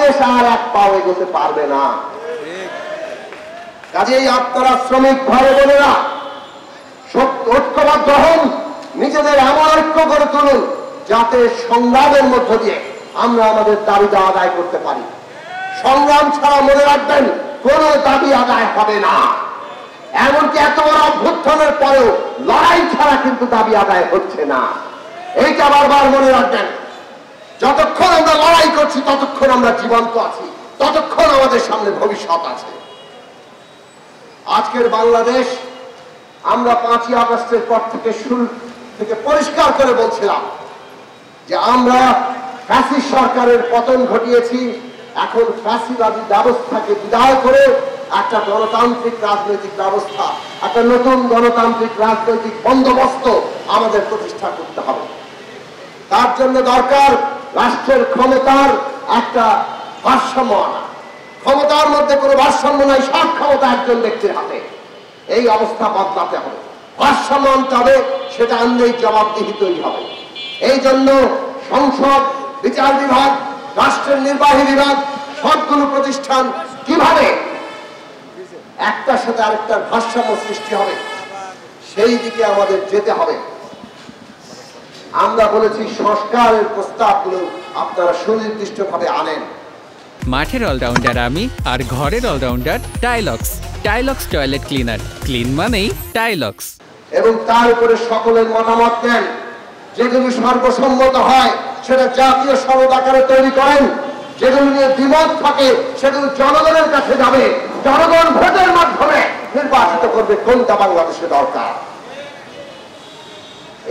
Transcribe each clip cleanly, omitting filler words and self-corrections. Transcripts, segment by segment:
বাংলাদেশ আর এক পাও এগোতে পারবে না। কাজেই আপনারা শ্রমিক ভাই বোনেরা ঐক্যবদ্ধ হন, নিজেদের এমন ঐক্য গড়ে তুলুন যাতে সংগ্রামের মধ্য দিয়ে আমরা আমাদের দাবি আদায় করতে পারি। সংগ্রাম ছাড়া মনে রাখবেন কোন দাবি আদায় হবে না। এমনকি এত বড় অভ্যুত্থানের পরেও লড়াই ছাড়া কিন্তু দাবি আদায় হচ্ছে না। এইটা বারবার মনে রাখবেন। যতক্ষণ আমরা লড়াই করছি ততক্ষণ আমরা জীবন্ত আছি, ততক্ষণ আমাদের সামনে ভবিষ্যৎ আছে। আজকের বাংলাদেশ আমরা 5ই আগস্টের পর থেকে শুরু থেকে পরিষ্কার করে বলছিলাম যে আমরা ফ্যাসিস্ট সরকারের পতন ঘটিয়েছি, এখন ফ্যাসিবাদী ব্যবস্থাকে বিদায় করে একটা গণতান্ত্রিক রাজনৈতিক ব্যবস্থা, একটা নতুন গণতান্ত্রিক রাজনৈতিক বন্দোবস্ত আমাদের প্রতিষ্ঠা করতে হবে। তার জন্য দরকার রাষ্ট্রের ক্ষমতার একটা ভারসাম্য আনা। ক্ষমতার মধ্যে কোনো ভারসাম্য নাই, সব ক্ষমতা একজন ব্যক্তির হাতে। এই অবস্থা বদলাতে হবে, ভারসাম্য আনতে হবে, সেটা আনলেই জবাবদিহি তৈরি হবে। এই জন্য সংসদ, বিচার বিভাগ, রাষ্ট্রের নির্বাহী বিভাগ, সবগুলো প্রতিষ্ঠান কিভাবে একটার সাথে আরেকটার ভারসাম্য সৃষ্টি হবে সেই দিকে আমাদের যেতে হবে। আমরা বলেছি সংস্কারের প্রস্তাবগুলো আপনারা সুনির্দিষ্টভাবে আনেন। মাঠের অলরাউন্ডার আমি, আর ঘরের all rounder Tylox. Tylox toilet cleaner, clean মানেই টাইলক্স। এবং তার উপরে সকলের মতামত নেন, যেগুলো সর্বসম্মত হয় সেটা জাতীয় সনদ আকারে তৈরি করেন, যেগুলো নিয়ে দ্বিমত থাকে সেগুলো জনগণের কাছে যাবে, জনগণ ভোটের মাধ্যমে নির্বাচিত করবে কোনটা বাংলাদেশে দরকার।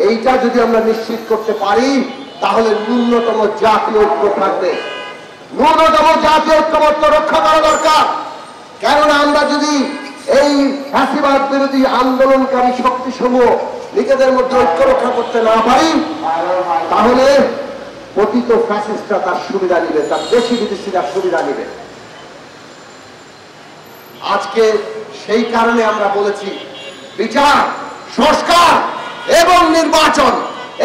এইটা যদি আমরা নিশ্চিত করতে পারি তাহলে ন্যূনতম জাতীয় ঐক্য থাকবে। ন্যূনতম জাতীয় ঐক্যমত্য রক্ষা করা দরকার। কেননা আমরা যদি এই ফ্যাসিবাদ বিরোধী আন্দোলনকারী শক্তিসমূহ নিজেদের মধ্যে ঐক্য রক্ষা করতে না পারি তাহলে পতিত ফ্যাসিস্টরা তার সুবিধা নিবে, তার দেশি বিদেশিরা সুবিধা নিবে। আজকে সেই কারণে আমরা বলেছি বিচার, সংস্কার এবং নির্বাচন,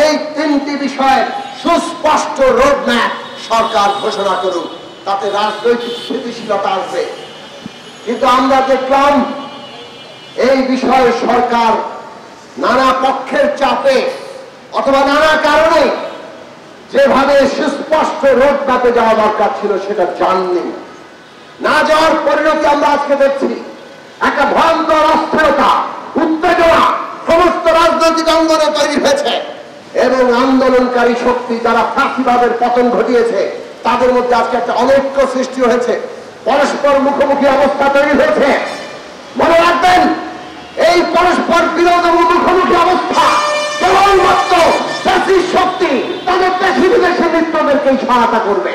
এই তিনটি বিষয়ে সুস্পষ্ট রোডম্যাপ সরকার ঘোষণা করুক, তাতে রাজনৈতিক স্থিতিশীলতা আসবে। কিন্তু আমরা দেখলাম এই বিষয়ে সরকার নানা পক্ষের চাপে অথবা নানা কারণে যেভাবে সুস্পষ্ট রোডম্যাপে যাওয়া দরকার ছিল সেটা জাননি। না যাওয়ার পরিণতি আমরা আজকে দেখছি। একটা ভয়ঙ্কর অস্থিরতা, উত্তেজনা সমস্ত রাজনৈতিক অঙ্গনে তৈরি হয়েছে এবং আন্দোলনকারী শক্তি যারা ফ্যাসিবাদের পতন ঘটিয়েছে তাদের মধ্যে আজকে একটা অনৈক্য সৃষ্টি হয়েছে, পরস্পর মুখোমুখি অবস্থা তৈরি হয়েছে। মনে রাখবেন এই পরস্পর বিরোধ এবং মুখোমুখি অবস্থা কেবলমাত্র ফ্যাসিস্ট শক্তি তাদের দেশি বিদেশি মিত্রদেরকেই সহায়তা করবে।